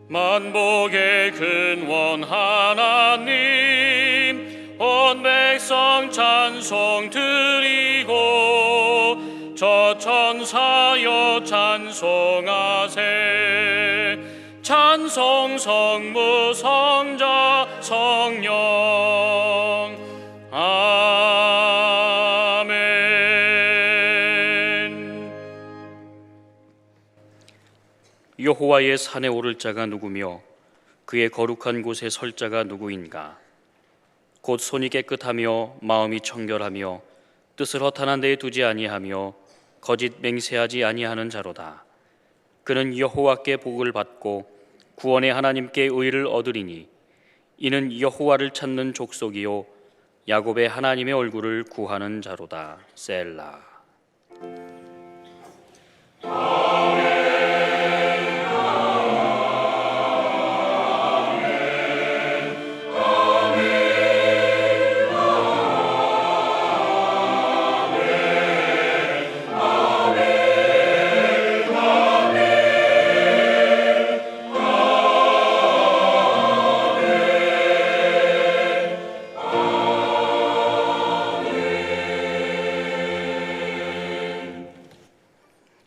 만복의 근원 하나님, 온 백성 찬송 드리고 저 천사여 찬송하세. 찬송 성부 성자 성령. 아멘. 여호와의 산에 오를 자가 누구며 그의 거룩한 곳에 설 자가 누구인가? 곧 손이 깨끗하며 마음이 청결하며 뜻을 허탄한 데에 두지 아니하며 거짓 맹세하지 아니하는 자로다. 그는 여호와께 복을 받고 구원의 하나님께 의를 얻으리니 이는 여호와를 찾는 족속이요 야곱의 하나님의 얼굴을 구하는 자로다. 셀라.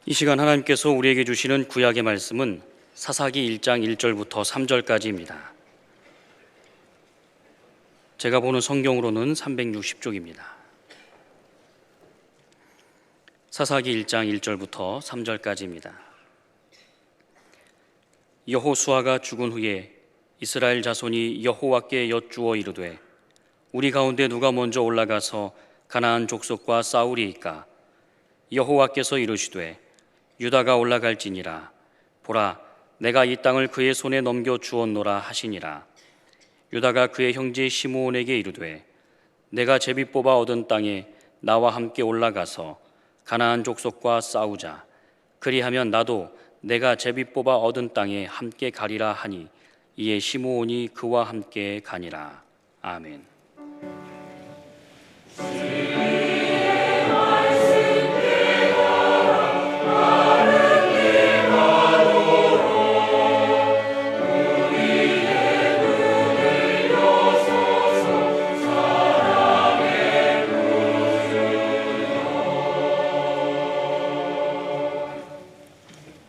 이 시간 하나님께서 우리에게 주시는 구약의 말씀은 사사기 1장 1절부터 3절까지입니다. 제가 보는 성경으로는 360쪽입니다. 사사기 1장 1절부터 3절까지입니다. 여호수아가 죽은 후에 이스라엘 자손이 여호와께 여쭈어 이르되 우리 가운데 누가 먼저 올라가서 가나안 족속과 싸우리이까? 여호와께서 이르시되 유다가 올라갈지니라. 보라, 내가 이 땅을 그의 손에 넘겨 주었노라 하시니라. 유다가 그의 형제 시므온에게 이르되 내가 제비 뽑아 얻은 땅에 나와 함께 올라가서 가나안 족속과 싸우자. 그리하면 나도 내가 제비 뽑아 얻은 땅에 함께 가리라 하니 이에 시므온이 그와 함께 가니라. 아멘.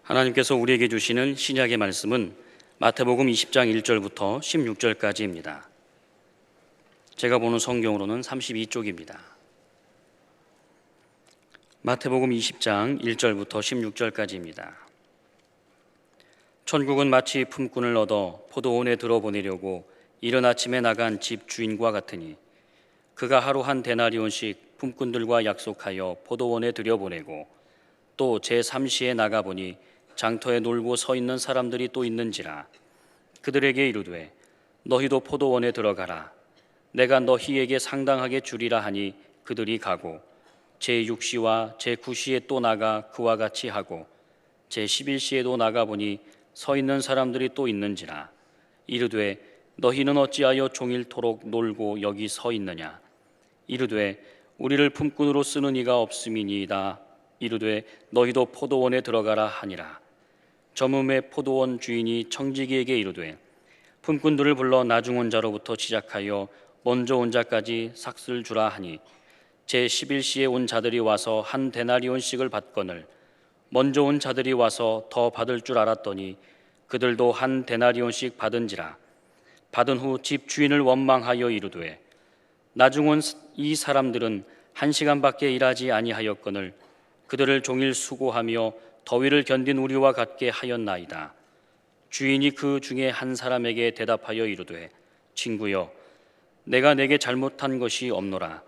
하나님께서 우리에게 주시는 신약의 말씀은 마태복음 20장 1절부터 16절까지입니다. 제가 보는 성경으로는 32쪽입니다. 마태복음 20장 1절부터 16절까지입니다. 천국은 마치 품꾼을 얻어 포도원에 들어보내려고 이른 아침에 나간 집 주인과 같으니 그가 하루 한 데나리온씩 품꾼들과 약속하여 포도원에 들여보내고 또 제3시에 나가보니 장터에 놀고 서 있는 사람들이 또 있는지라. 그들에게 이르되 너희도 포도원에 들어가라. 내가 너희에게 상당하게 주리라 하니 그들이 가고 제6시와 제9시에 또 나가 그와 같이 하고 제11시에도 나가보니 서 있는 사람들이 또 있는지라. 이르되 너희는 어찌하여 종일토록 놀고 여기 서 있느냐? 이르되 우리를 품꾼으로 쓰는 이가 없음이니이다. 이르되 너희도 포도원에 들어가라 하니라. 저물매 포도원 주인이 청지기에게 이르되 품꾼들을 불러 나중 온 자로부터 시작하여 먼저 온 자까지 삭슬 주라 하니 제11시에 온 자들이 와서 한 데나리온씩을 받거늘 먼저 온 자들이 와서 더 받을 줄 알았더니 그들도 한 데나리온씩 받은지라. 받은 후 집 주인을 원망하여 이르되 나중 온 이 사람들은 1시간밖에 일하지 아니하였거늘 그들을 종일 수고하며 더위를 견딘 우리와 같게 하였나이다. 주인이 그 중에 한 사람에게 대답하여 이르되 친구여, 내가 내게 잘못한 것이 없노라.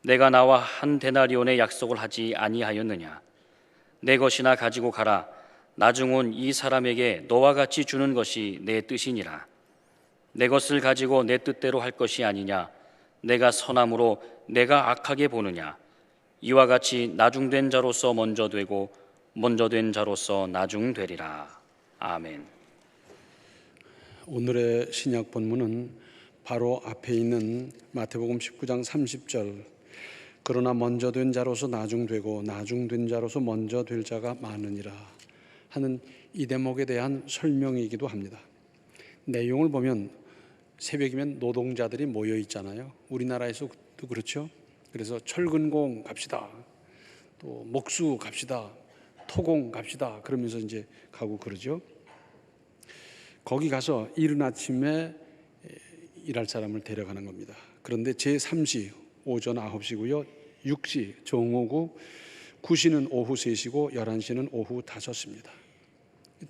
내가 나와 한 데나리온의 약속을 하지 아니하였느냐? 내 것이나 가지고 가라. 나중 온 이 사람에게 너와 같이 주는 것이 내 뜻이니라. 내 것을 가지고 내 뜻대로 할 것이 아니냐? 내가 선함으로 내가 악하게 보느냐? 이와 같이 나중된 자로서 먼저 되고 먼저 된 자로서 나중되리라. 아멘. 오늘의 신약 본문은 바로 앞에 있는 마태복음 19장 30절 그러나 먼저 된 자로서 나중되고 나중된 자로서 먼저 될 자가 많으니라 하는 이 대목에 대한 설명이기도 합니다. 내용을 보면 새벽이면 노동자들이 모여 있잖아요. 우리나라에서도 그렇죠. 그래서 철근공 갑시다, 또 목수 갑시다, 토공 갑시다 그러면서 이제 가고 그러죠. 거기 가서 이른 아침에 일할 사람을 데려가는 겁니다. 그런데 제3시 오전 9시고요. 6시 정오고, 9시는 오후 3시고 11시는 오후 5시입니다.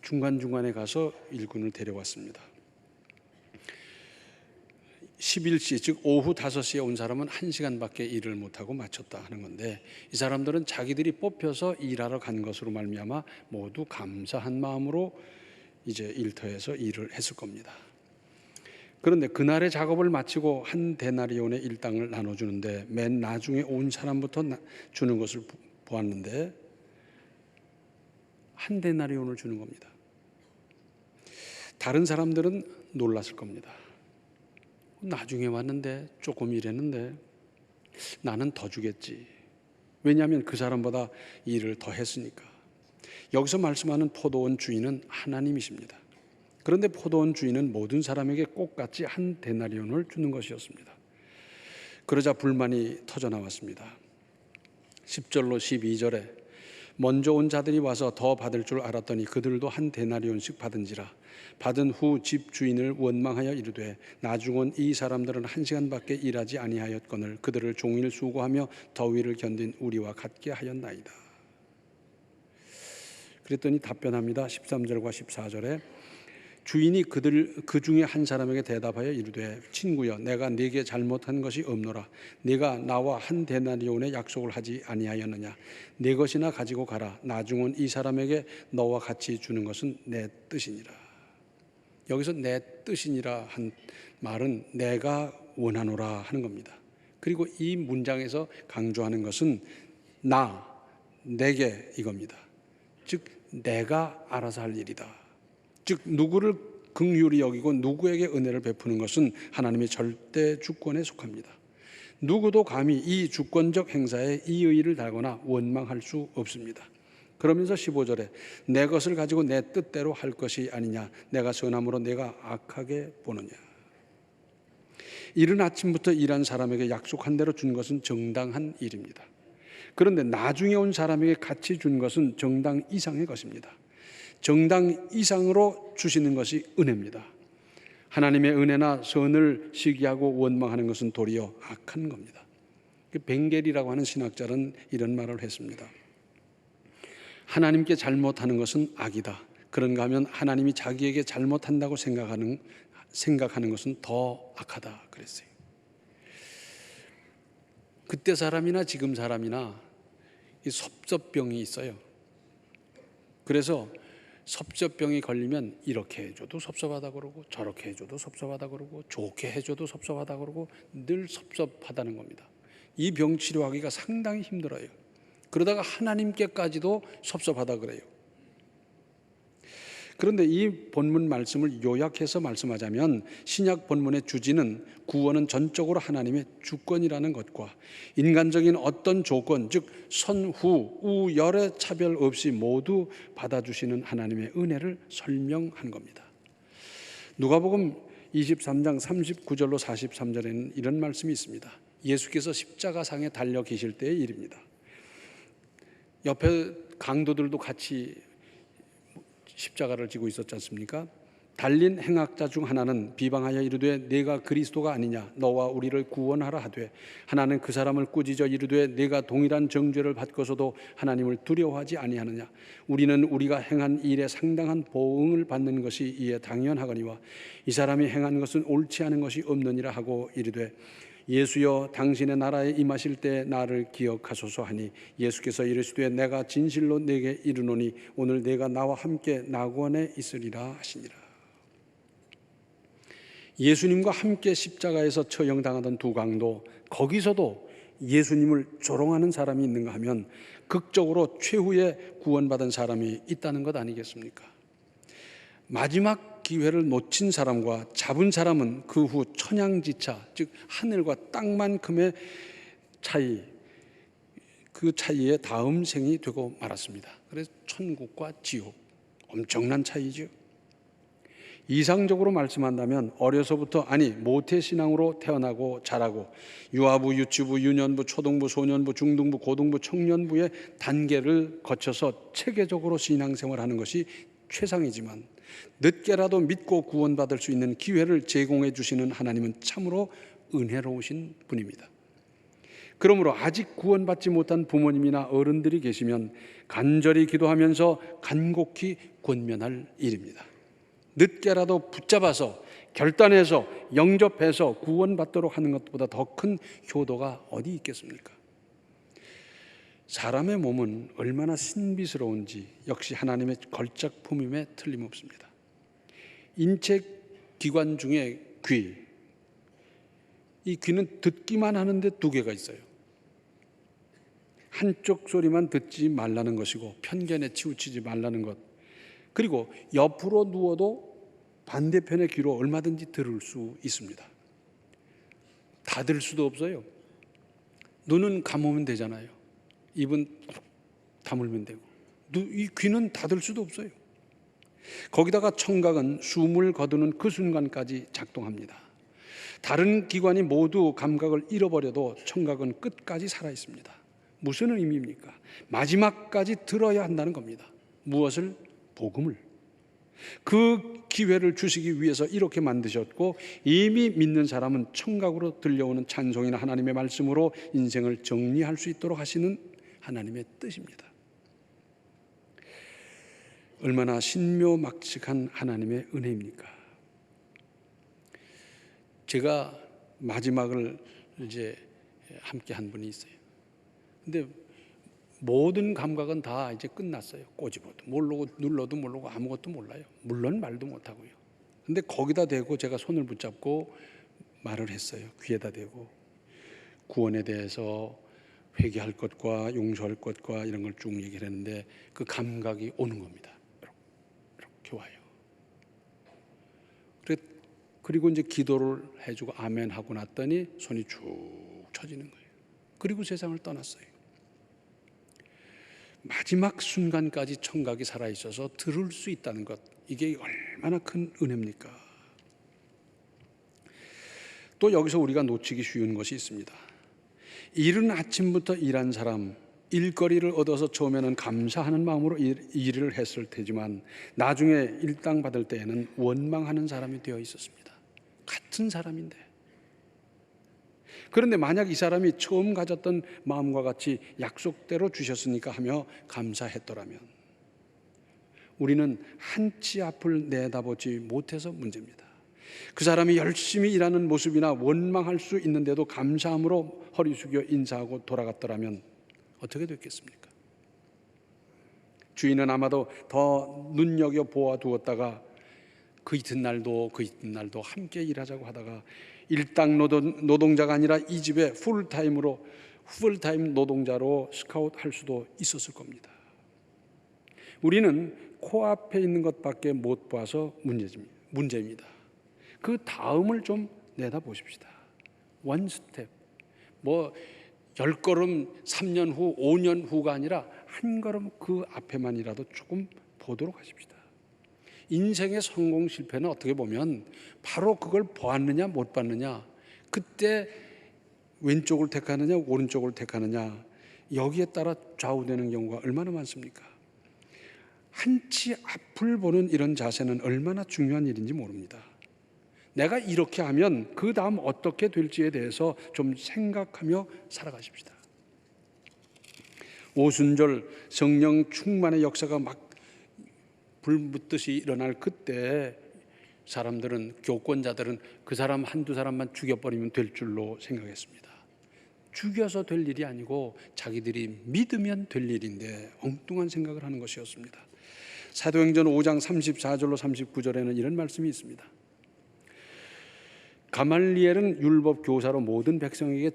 중간중간에 가서 일꾼을 데려왔습니다. 11시, 즉 오후 5시에 온 사람은 1시간밖에 일을 못하고 마쳤다 하는 건데, 이 사람들은 자기들이 뽑혀서 일하러 간 것으로 말미암아 모두 감사한 마음으로 이제 일터에서 일을 했을 겁니다. 그런데 그날의 작업을 마치고 한 데나리온의 일당을 나눠주는데, 맨 나중에 온 사람부터 주는 것을 보았는데 한 데나리온을 주는 겁니다. 다른 사람들은 놀랐을 겁니다. 나중에 왔는데 조금 일했는데 나는 더 주겠지. 왜냐하면 그 사람보다 일을 더 했으니까. 여기서 말씀하는 포도원 주인은 하나님이십니다. 그런데 포도원 주인은 모든 사람에게 똑같이 한 데나리온을 주는 것이었습니다. 그러자 불만이 터져 나왔습니다. 10절로 12절에 먼저 온 자들이 와서 더 받을 줄 알았더니 그들도 한 데나리온씩 받은지라. 받은 후 집 주인을 원망하여 이르되 나중 온 이 사람들은 1시간밖에 일하지 아니하였거늘 그들을 종일 수고하며 더위를 견딘 우리와 같게 하였나이다. 그랬더니 답변합니다. 13절과 14절에 주인이 그 중에 한 사람에게 대답하여 이르되 친구여, 내가 네게 잘못한 것이 없노라. 네가 나와 한 데나리온의 약속을 하지 아니하였느냐. 네 것이나 가지고 가라. 나중 온 이 사람에게 너와 같이 주는 것은 내 뜻이니라. 여기서 내 뜻이니라 한 말은 내가 원하노라 하는 겁니다. 그리고 이 문장에서 강조하는 것은 내게 이겁니다. 즉 내가 알아서 할 일이다. 즉 누구를 긍휼히 여기고 누구에게 은혜를 베푸는 것은 하나님의 절대 주권에 속합니다. 누구도 감히 이 주권적 행사에 이의를 달거나 원망할 수 없습니다. 그러면서 15절에 내 것을 가지고 내 뜻대로 할 것이 아니냐. 내가 선함으로 내가 악하게 보느냐. 이른 아침부터 일한 사람에게 약속한 대로 준 것은 정당한 일입니다. 그런데 나중에 온 사람에게 같이 준 것은 정당 이상의 것입니다. 정당 이상으로 주시는 것이 은혜입니다. 하나님의 은혜나 선을 시기하고 원망하는 것은 도리어 악한 겁니다. 벵겔이라고 하는 신학자는 이런 말을 했습니다. 하나님께 잘못하는 것은 악이다. 그런가 하면 하나님이 자기에게 잘못한다고 생각하는 것은 더 악하다 그랬어요. 그때 사람이나 지금 사람이나 이 섭섭병이 있어요. 그래서 섭섭병이 걸리면 이렇게 해줘도 섭섭하다 그러고 저렇게 해줘도 섭섭하다 그러고 좋게 해줘도 섭섭하다 그러고 늘 섭섭하다는 겁니다. 이 병 치료하기가 상당히 힘들어요. 그러다가 하나님께까지도 섭섭하다 그래요. 그런데 이 본문 말씀을 요약해서 말씀하자면 신약 본문의 주지는 구원은 전적으로 하나님의 주권이라는 것과 인간적인 어떤 조건, 즉 선후, 우열의 차별 없이 모두 받아주시는 하나님의 은혜를 설명한 겁니다. 누가복음 23장 39절로 43절에는 이런 말씀이 있습니다. 예수께서 십자가상에 달려 계실 때의 일입니다. 옆에 강도들도 같이 십자가를 지고 있었지 않습니까? 달린 행악자 중 하나는 비방하여 이르되 네가 그리스도가 아니냐. 너와 우리를 구원하라 하되 하나는 그 사람을 꾸짖어 이르되 네가 동일한 정죄를 받고서도 하나님을 두려워하지 아니하느냐. 우리는 우리가 행한 일에 상당한 보응을 받는 것이 이에 당연하거니와 이 사람이 행한 것은 옳지 않은 것이 없느니라 하고 이르되 예수여, 당신의 나라에 임하실 때 나를 기억하소서 하니 예수께서 이르시되 내가 진실로 네게 이르노니 오늘 네가 나와 함께 낙원에 있으리라 하시니라. 예수님과 함께 십자가에서 처형당하던 두 강도, 거기서도 예수님을 조롱하는 사람이 있는가 하면 극적으로 최후의 구원받은 사람이 있다는 것 아니겠습니까? 마지막 기회를 놓친 사람과 잡은 사람은 그 후 천양지차, 즉 하늘과 땅만큼의 차이, 그 차이에 다음 생이 되고 말았습니다. 그래서 천국과 지옥, 엄청난 차이죠. 이상적으로 말씀한다면 어려서부터 모태신앙으로 태어나고 자라고 유아부, 유치부, 유년부, 초등부, 소년부, 중등부, 고등부, 청년부의 단계를 거쳐서 체계적으로 신앙생활하는 것이 최상이지만 늦게라도 믿고 구원받을 수 있는 기회를 제공해 주시는 하나님은 참으로 은혜로우신 분입니다. 그러므로 아직 구원받지 못한 부모님이나 어른들이 계시면 간절히 기도하면서 간곡히 권면할 일입니다. 늦게라도 붙잡아서 결단해서 영접해서 구원받도록 하는 것보다 더 큰 효도가 어디 있겠습니까? 사람의 몸은 얼마나 신비스러운지 역시 하나님의 걸작품임에 틀림없습니다. 인체 기관 중에 귀, 이 귀는 듣기만 하는데 두 개가 있어요. 한쪽 소리만 듣지 말라는 것이고 편견에 치우치지 말라는 것, 그리고 옆으로 누워도 반대편의 귀로 얼마든지 들을 수 있습니다. 닫을 수도 없어요. 눈은 감으면 되잖아요. 입은 다물면 되고. 이 귀는 닫을 수도 없어요. 거기다가 청각은 숨을 거두는 그 순간까지 작동합니다. 다른 기관이 모두 감각을 잃어버려도 청각은 끝까지 살아 있습니다. 무슨 의미입니까? 마지막까지 들어야 한다는 겁니다. 무엇을? 복음을. 그 기회를 주시기 위해서 이렇게 만드셨고 이미 믿는 사람은 청각으로 들려오는 찬송이나 하나님의 말씀으로 인생을 정리할 수 있도록 하시는 하나님의 뜻입니다. 얼마나 신묘막측한 하나님의 은혜입니까? 제가 마지막을 이제 함께 한 분이 있어요. 근데 모든 감각은 다 이제 끝났어요. 꼬집어도 모르고 눌러도 모르고 아무것도 몰라요. 물론 말도 못하고요. 근데 거기다 대고 제가 손을 붙잡고 말을 했어요. 귀에다 대고 구원에 대해서 회개할 것과 용서할 것과 이런 걸 쭉 얘기를 했는데 그 감각이 오는 겁니다. 이렇게 와요. 그리고 이제 기도를 해주고 아멘 하고 났더니 손이 쭉 쳐지는 거예요. 그리고 세상을 떠났어요. 마지막 순간까지 청각이 살아있어서 들을 수 있다는 것, 이게 얼마나 큰 은혜입니까? 또 여기서 우리가 놓치기 쉬운 것이 있습니다. 이른 아침부터 일한 사람, 일거리를 얻어서 처음에는 감사하는 마음으로 일을 했을 테지만 나중에 일당 받을 때에는 원망하는 사람이 되어 있었습니다. 같은 사람인데. 그런데 만약 이 사람이 처음 가졌던 마음과 같이 약속대로 주셨으니까 하며 감사했더라면 우리는 한치 앞을 내다보지 못해서 문제입니다. 그 사람이 열심히 일하는 모습이나 원망할 수 있는데도 감사함으로 허리 숙여 인사하고 돌아갔더라면 어떻게 됐겠습니까? 주인은 아마도 더 눈여겨 보아두었다가 그 이튿날도 함께 일하자고 하다가 일당 노동자가 아니라 이 집에 풀타임 노동자로 스카웃할 수도 있었을 겁니다. 우리는 코앞에 있는 것밖에 못 봐서 문제입니다. 그 다음을 좀 내다보십시다. 원 스텝, 10걸음 3년 후, 5년 후가 아니라 한 걸음 그 앞에만이라도 조금 보도록 하십시다. 인생의 성공 실패는 어떻게 보면 바로 그걸 보았느냐 못 봤느냐, 그때 왼쪽을 택하느냐 오른쪽을 택하느냐, 여기에 따라 좌우되는 경우가 얼마나 많습니까? 한치 앞을 보는 이런 자세는 얼마나 중요한 일인지 모릅니다. 내가 이렇게 하면 그 다음 어떻게 될지에 대해서 좀 생각하며 살아가십시다. 오순절 성령 충만의 역사가 막 불붙듯이 일어날 그때 사람들은, 교권자들은 그 사람 한두 사람만 죽여버리면 될 줄로 생각했습니다. 죽여서 될 일이 아니고 자기들이 믿으면 될 일인데 엉뚱한 생각을 하는 것이었습니다. 사도행전 5장 34절로 39절에는 이런 말씀이 있습니다. 가말리엘은 율법 교사로 모든 백성에게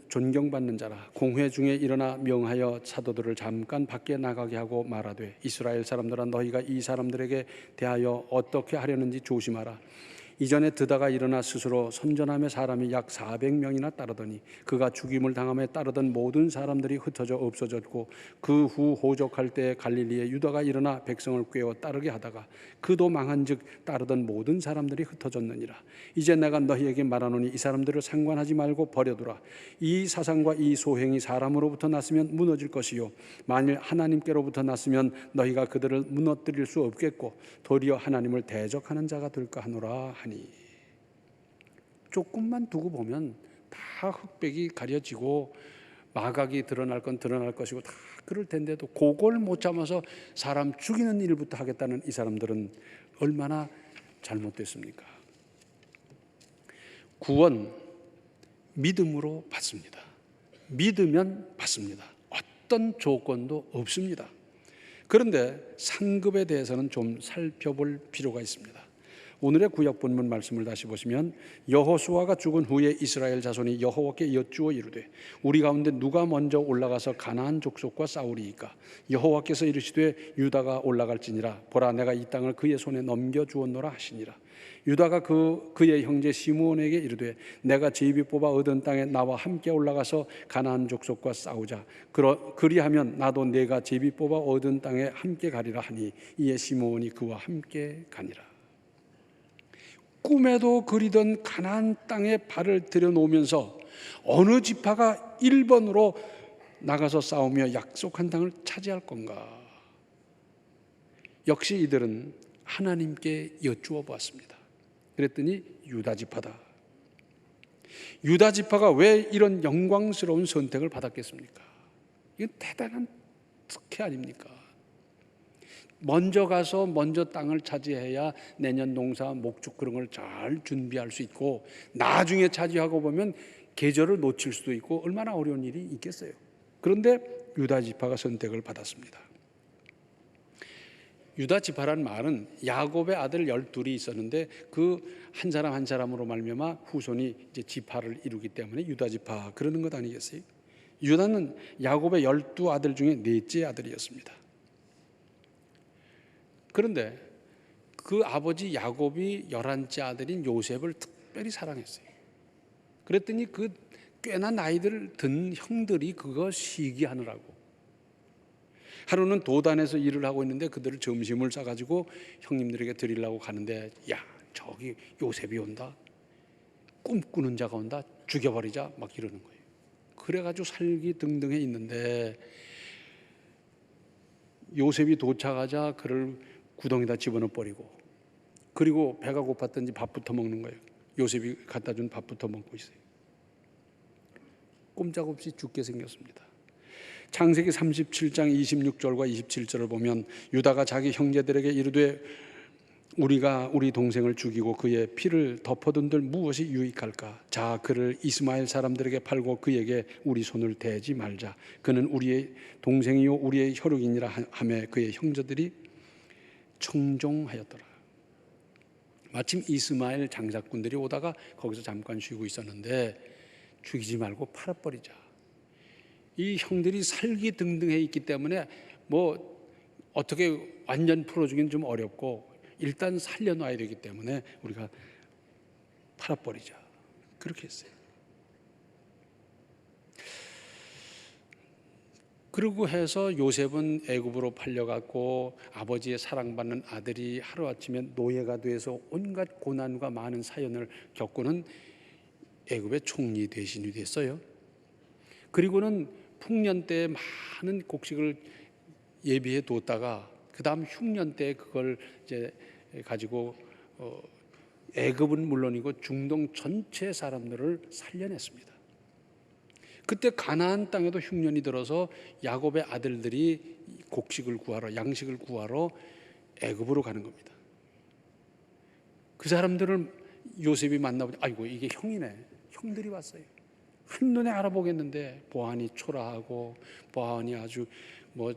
존경받는 자라. 공회 중에 일어나 명하여 사도들을 잠깐 밖에 나가게 하고 말하되, 이스라엘 사람들아, 너희가 이 사람들에게 대하여 어떻게 하려는지 조심하라. 이전에 드다가 일어나 스스로 선전함에 사람이 약 400명이나 따르더니 그가 죽임을 당함에 따르던 모든 사람들이 흩어져 없어졌고 그 후 호적할 때 갈릴리에 유다가 일어나 백성을 꾀어 따르게 하다가 그도 망한즉 따르던 모든 사람들이 흩어졌느니라. 이제 내가 너희에게 말하노니 이 사람들을 상관하지 말고 버려두라. 이 사상과 이 소행이 사람으로부터 났으면 무너질 것이요 만일 하나님께로부터 났으면 너희가 그들을 무너뜨릴 수 없겠고 도리어 하나님을 대적하는 자가 될까 하노라 하니. 조금만 두고 보면 다 흑백이 가려지고 마각이 드러날 건 드러날 것이고 다 그럴 텐데도 그걸 못 참아서 사람 죽이는 일부터 하겠다는 이 사람들은 얼마나 잘못됐습니까? 구원 믿음으로 받습니다. 믿으면 받습니다. 어떤 조건도 없습니다. 그런데 상급에 대해서는 좀 살펴볼 필요가 있습니다. 오늘의 구약 본문 말씀을 다시 보시면 여호수아가 죽은 후에 이스라엘 자손이 여호와께 여쭈어 이르되 우리 가운데 누가 먼저 올라가서 가나안 족속과 싸우리이까? 여호와께서 이르시되 유다가 올라갈지니라. 보라, 내가 이 땅을 그의 손에 넘겨 주었노라 하시니라. 유다가 그의 형제 시므온에게 이르되 내가 제비 뽑아 얻은 땅에 나와 함께 올라가서 가나안 족속과 싸우자. 그리하면 나도 내가 제비 뽑아 얻은 땅에 함께 가리라 하니 이에 시므온이 그와 함께 가니라. 꿈에도 그리던 가나안 땅에 발을 들여놓으면서 어느 지파가 1번으로 나가서 싸우며 약속한 땅을 차지할 건가? 역시 이들은 하나님께 여쭈어 보았습니다. 그랬더니 유다 지파다. 유다 지파가 왜 이런 영광스러운 선택을 받았겠습니까? 이건 대단한 특혜 아닙니까? 먼저 가서 먼저 땅을 차지해야 내년 농사 목축 그런 걸 잘 준비할 수 있고 나중에 차지하고 보면 계절을 놓칠 수도 있고 얼마나 어려운 일이 있겠어요. 그런데 유다 지파가 선택을 받았습니다. 유다 지파란 말은 야곱의 아들 12이 있었는데 그 한 사람 한 사람으로 말미암아 후손이 이제 지파를 이루기 때문에 유다 지파 그러는 것 아니겠어요? 유다는 야곱의 12아들 중에 넷째 아들이었습니다. 그런데 그 아버지 야곱이 11째 아들인 요셉을 특별히 사랑했어요. 그랬더니 그 꽤나 나이들 든 형들이 그거 시기하느라고 하루는 도단에서 일을 하고 있는데 그들을 점심을 싸가지고 형님들에게 드리려고 가는데 야, 저기 요셉이 온다. 꿈꾸는 자가 온다. 죽여버리자. 막 이러는 거예요. 그래가지고 살기 등등해 있는데 요셉이 도착하자 그를 구덩이다 집어넣어 버리고 그리고 배가 고팠던지 밥부터 먹는 거예요. 요셉이 갖다 준 밥부터 먹고 있어요. 꼼짝없이 죽게 생겼습니다. 창세기 37장 26절과 27절을 보면 유다가 자기 형제들에게 이르되 우리가 우리 동생을 죽이고 그의 피를 덮어둔들 무엇이 유익할까? 자, 그를 이스마엘 사람들에게 팔고 그에게 우리 손을 대지 말자. 그는 우리의 동생이요 우리의 혈육이니라 하매 그의 형제들이 청종하였더라. 마침 이스마엘 장사꾼들이 오다가 거기서 잠깐 쉬고 있었는데 죽이지 말고 팔아버리자. 이 형들이 살기 등등해 있기 때문에 뭐 어떻게 완전 풀어주기는 좀 어렵고 일단 살려놔야 되기 때문에 우리가 팔아버리자. 그렇게 했어요. 그러고 해서 요셉은 애굽으로 팔려갔고 아버지의 사랑받는 아들이 하루아침에 노예가 돼서 온갖 고난과 많은 사연을 겪고는 애굽의 총리 대신이 됐어요. 그리고는 풍년 때 많은 곡식을 예비해 뒀다가 그 다음 흉년 때 그걸 이제 가지고 애굽은 물론이고 중동 전체 사람들을 살려냈습니다. 그때 가나안 땅에도 흉년이 들어서 야곱의 아들들이 곡식을 구하러 양식을 구하러 애굽으로 가는 겁니다. 그 사람들을 요셉이 만나보니 아이고 이게 형이네. 형들이 왔어요. 한눈에 알아보겠는데 보안이 초라하고 보안이 아주 뭐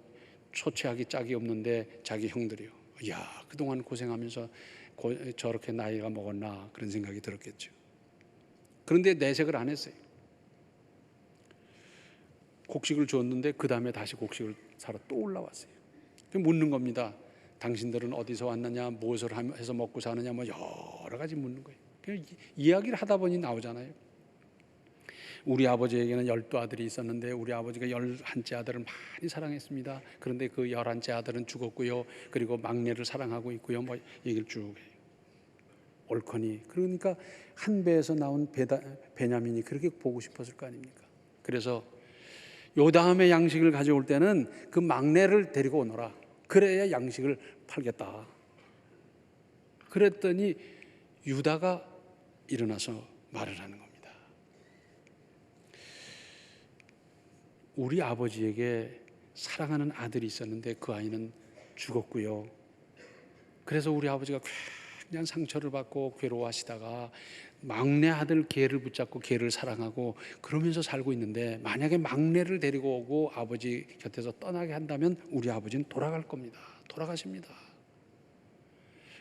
초췌하기 짝이 없는데 자기 형들이요. 이야, 그동안 고생하면서 저렇게 나이가 먹었나 그런 생각이 들었겠죠. 그런데 내색을 안 했어요. 곡식을 줬는데 그 다음에 다시 곡식을 사러 또 올라왔어요. 묻는 겁니다. 당신들은 어디서 왔느냐, 무엇을 해서 먹고 사느냐, 뭐 여러 가지 묻는 거예요. 이야기를 하다 보니 나오잖아요. 우리 아버지에게는 12아들이 있었는데 우리 아버지가 11째 아들을 많이 사랑했습니다. 그런데 그 11째 아들은 죽었고요. 그리고 막내를 사랑하고 있고요. 뭐 얘기를 쭉 해요. 옳거니. 그러니까 한 배에서 나온 베냐민이 그렇게 보고 싶었을 거 아닙니까? 그래서 요 다음에 양식을 가져올 때는 그 막내를 데리고 오너라. 그래야 양식을 팔겠다. 그랬더니 유다가 일어나서 말을 하는 겁니다. 우리 아버지에게 사랑하는 아들이 있었는데 그 아이는 죽었고요. 그래서 우리 아버지가 그냥 상처를 받고 괴로워하시다가 막내 아들 개를 붙잡고 개를 사랑하고 그러면서 살고 있는데, 만약에 막내를 데리고 오고 아버지 곁에서 떠나게 한다면 우리 아버지는 돌아갈 겁니다. 돌아가십니다.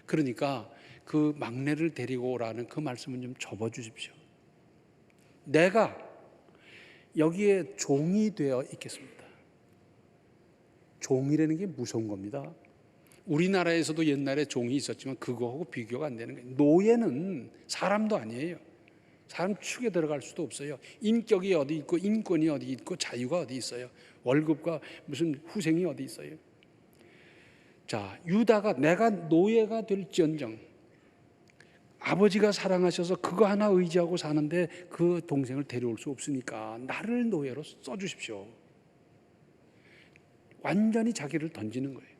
그러니까 그 막내를 데리고 오라는 그 말씀은 좀 접어주십시오. 내가 여기에 종이 되어 있겠습니다. 종이라는 게 무서운 겁니다. 우리나라에서도 옛날에 종이 있었지만 그거하고 비교가 안 되는 거예요. 노예는 사람도 아니에요. 사람 축에 들어갈 수도 없어요. 인격이 어디 있고 인권이 어디 있고 자유가 어디 있어요. 월급과 무슨 후생이 어디 있어요. 자, 유다가 내가 노예가 될지언정 아버지가 사랑하셔서 그거 하나 의지하고 사는데 그 동생을 데려올 수 없으니까 나를 노예로 써주십시오. 완전히 자기를 던지는 거예요.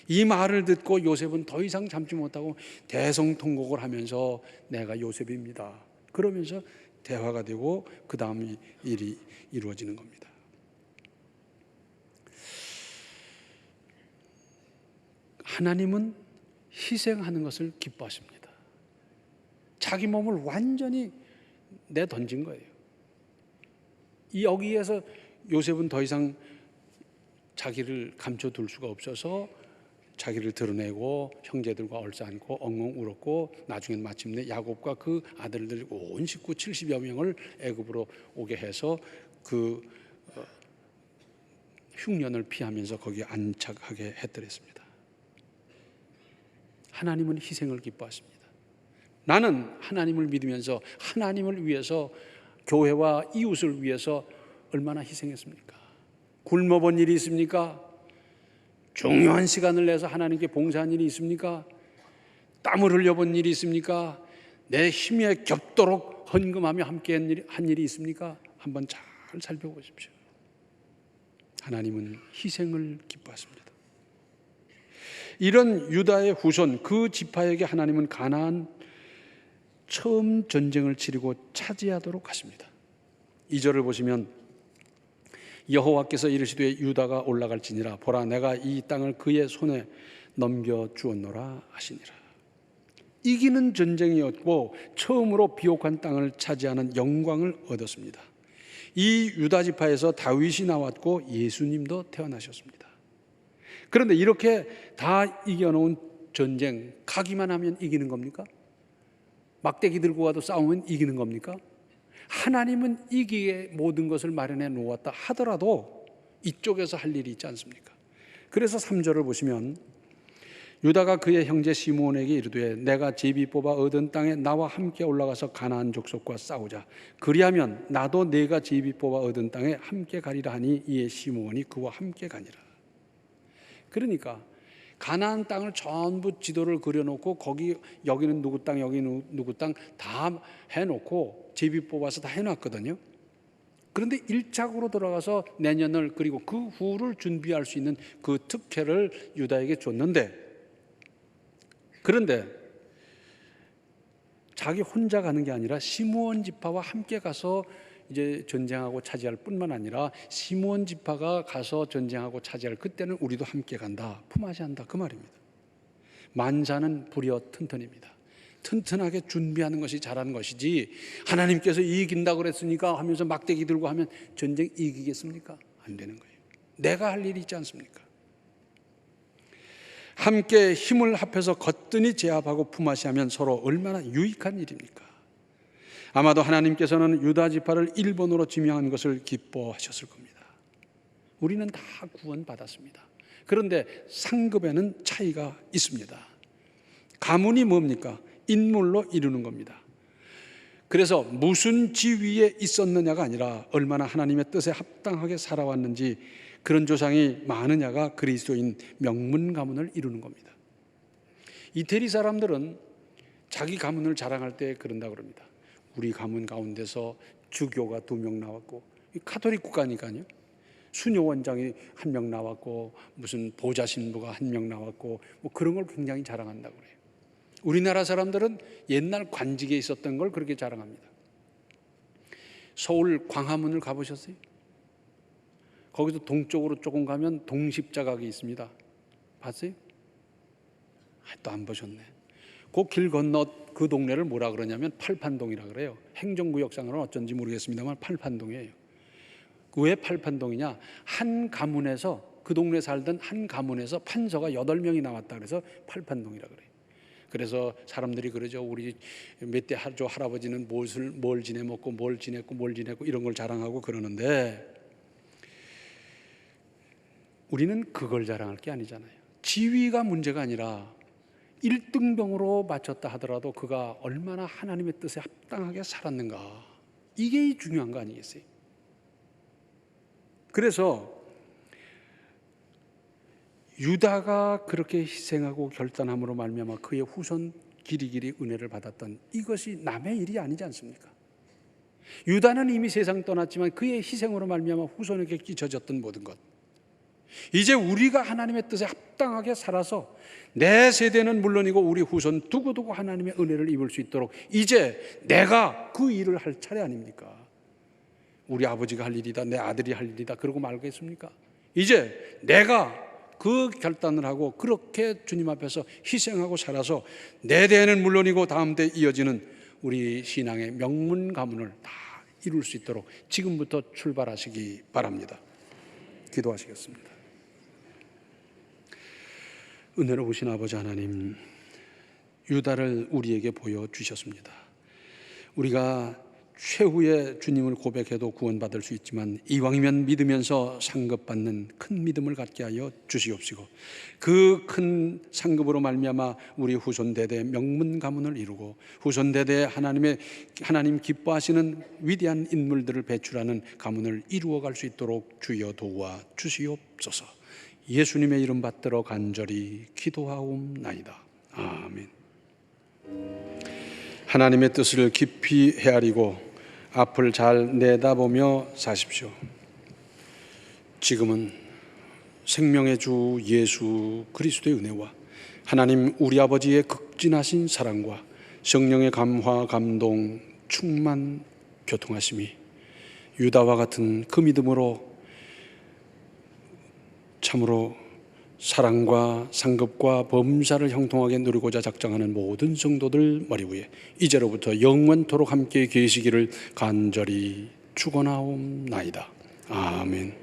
이 말을 듣고 요셉은 더 이상 참지 못하고 대성통곡을 하면서 내가 요셉입니다. 그러면서 대화가 되고 그 다음 일이 이루어지는 겁니다. 하나님은 희생하는 것을 기뻐하십니다. 자기 몸을 완전히 내던진 거예요. 여기에서 요셉은 더 이상 자기를 감춰둘 수가 없어서 자기를 드러내고 형제들과 얼싸안고 엉엉 울었고, 나중엔 마침내 야곱과 그 아들들 온 식구 70여 명을 애굽으로 오게 해서 그 흉년을 피하면서 거기에 안착하게 했더랬습니다. 하나님은 희생을 기뻐하십니다. 나는 하나님을 믿으면서 하나님을 위해서, 교회와 이웃을 위해서 얼마나 희생했습니까? 굶어본 일이 있습니까? 중요한 시간을 내서 하나님께 봉사한 일이 있습니까? 땀을 흘려본 일이 있습니까? 내 힘에 겹도록 헌금하며 함께 한 일이 있습니까? 한번 잘 살펴보십시오. 하나님은 희생을 기뻐하십니다. 이런 유다의 후손 그 지파에게 하나님은 가나안 처음 전쟁을 치르고 차지하도록 하십니다. 2절을 보시면 여호와께서 이르시되 유다가 올라갈지니라, 보라 내가 이 땅을 그의 손에 넘겨 주었노라 하시니라. 이기는 전쟁이었고 처음으로 비옥한 땅을 차지하는 영광을 얻었습니다. 이 유다 지파에서 다윗이 나왔고 예수님도 태어나셨습니다. 그런데 이렇게 다 이겨놓은 전쟁, 가기만 하면 이기는 겁니까? 막대기 들고 가도 싸우면 이기는 겁니까? 하나님은 이기에 모든 것을 마련해 놓았다 하더라도 이쪽에서 할 일이 있지 않습니까? 그래서 3절을 보시면 유다가 그의 형제 시므온에게 이르되 내가 제비 뽑아 얻은 땅에 나와 함께 올라가서 가나안 족속과 싸우자. 그리하면 나도 내가 제비 뽑아 얻은 땅에 함께 가리라 하니 이에 시므온이 그와 함께 가니라. 그러니까 가나안 땅을 전부 지도를 그려놓고 거기 여기는 누구 땅 여기는 누구 땅 다 해놓고 제비 뽑아서 다 해놨거든요. 그런데 1착으로 들어가서 내년을 그리고 그 후를 준비할 수 있는 그 특혜를 유다에게 줬는데, 그런데 자기 혼자 가는 게 아니라 시므온 지파와 함께 가서 이제 전쟁하고 차지할 뿐만 아니라 시므온 지파가 가서 전쟁하고 차지할 그때는 우리도 함께 간다, 품앗이한다 그 말입니다. 만사는 불여 튼튼입니다. 튼튼하게 준비하는 것이 잘하는 것이지, 하나님께서 이긴다고 그랬으니까 하면서 막대기 들고 하면 전쟁 이기겠습니까? 안 되는 거예요. 내가 할 일이 있지 않습니까? 함께 힘을 합해서 거뜬히 제압하고 품앗이하면 서로 얼마나 유익한 일입니까? 아마도 하나님께서는 유다 지파를 일본으로 지명한 것을 기뻐하셨을 겁니다. 우리는 다 구원받았습니다. 그런데 상급에는 차이가 있습니다. 가문이 뭡니까? 인물로 이루는 겁니다. 그래서 무슨 지위에 있었느냐가 아니라 얼마나 하나님의 뜻에 합당하게 살아왔는지, 그런 조상이 많으냐가 그리스도인 명문 가문을 이루는 겁니다. 이태리 사람들은 자기 가문을 자랑할 때 그런다고 그럽니다. 우리 가문 가운데서 주교가 2명 나왔고, 가톨릭 국가니까요. 수녀 원장이 1명 나왔고, 무슨 보좌 신부가 1명 나왔고, 뭐 그런 걸 굉장히 자랑한다고 그래요. 우리나라 사람들은 옛날 관직에 있었던 걸 그렇게 자랑합니다. 서울 광화문을 가보셨어요? 거기서 동쪽으로 조금 가면 동십자각이 있습니다. 봤어요? 또 안 보셨네. 그 길 건너 그 동네를 뭐라 그러냐면 팔판동이라 그래요. 행정구역상으로는 어쩐지 모르겠습니다만 팔판동이에요. 왜 팔판동이냐? 한 가문에서, 그 동네 살던 한 가문에서 판서가 8명이 나왔다 그래서 팔판동이라 그래요. 그래서 사람들이 그러죠. 우리 몇 대 할아버지는 뭘 지내먹고 뭘 지냈고 이런 걸 자랑하고 그러는데, 우리는 그걸 자랑할 게 아니잖아요. 지위가 문제가 아니라 1등병으로 맞췄다 하더라도 그가 얼마나 하나님의 뜻에 합당하게 살았는가, 이게 중요한 거 아니겠어요? 그래서 유다가 그렇게 희생하고 결단함으로 말미암아 그의 후손 길이길이 은혜를 받았던 이것이 남의 일이 아니지 않습니까? 유다는 이미 세상 떠났지만 그의 희생으로 말미암아 후손에게 끼쳐졌던 모든 것, 이제 우리가 하나님의 뜻에 합당하게 살아서 내 세대는 물론이고 우리 후손 두고두고 하나님의 은혜를 입을 수 있도록 이제 내가 그 일을 할 차례 아닙니까? 우리 아버지가 할 일이다, 내 아들이 할 일이다 그러고 말겠습니까? 이제 내가 그 결단을 하고 그렇게 주님 앞에서 희생하고 살아서 내 대에는 물론이고 다음 대에 이어지는 우리 신앙의 명문 가문을 다 이룰 수 있도록 지금부터 출발하시기 바랍니다. 기도하시겠습니다. 은혜로우신 아버지 하나님, 유다를 우리에게 보여주셨습니다. 우리가 최후의 주님을 고백해도 구원받을 수 있지만 이왕이면 믿으면서 상급받는 큰 믿음을 갖게 하여 주시옵시고, 그 큰 상급으로 말미암아 우리 후손 대대 명문 가문을 이루고 후손 대대 하나님 기뻐하시는 위대한 인물들을 배출하는 가문을 이루어갈 수 있도록 주여 도와 주시옵소서. 예수님의 이름 받들어 간절히 기도하옵나이다. 아멘. 하나님의 뜻을 깊이 헤아리고 앞을 잘 내다보며 사십시오. 지금은 생명의 주 예수 그리스도의 은혜와 하나님 우리 아버지의 극진하신 사랑과 성령의 감화 감동 충만 교통하심이 유다와 같은 그 믿음으로 참으로 사랑과 상급과 범사를 형통하게 누리고자 작정하는 모든 성도들 머리 위에 이제로부터 영원토록 함께 계시기를 간절히 축원하옵나이다. 아멘.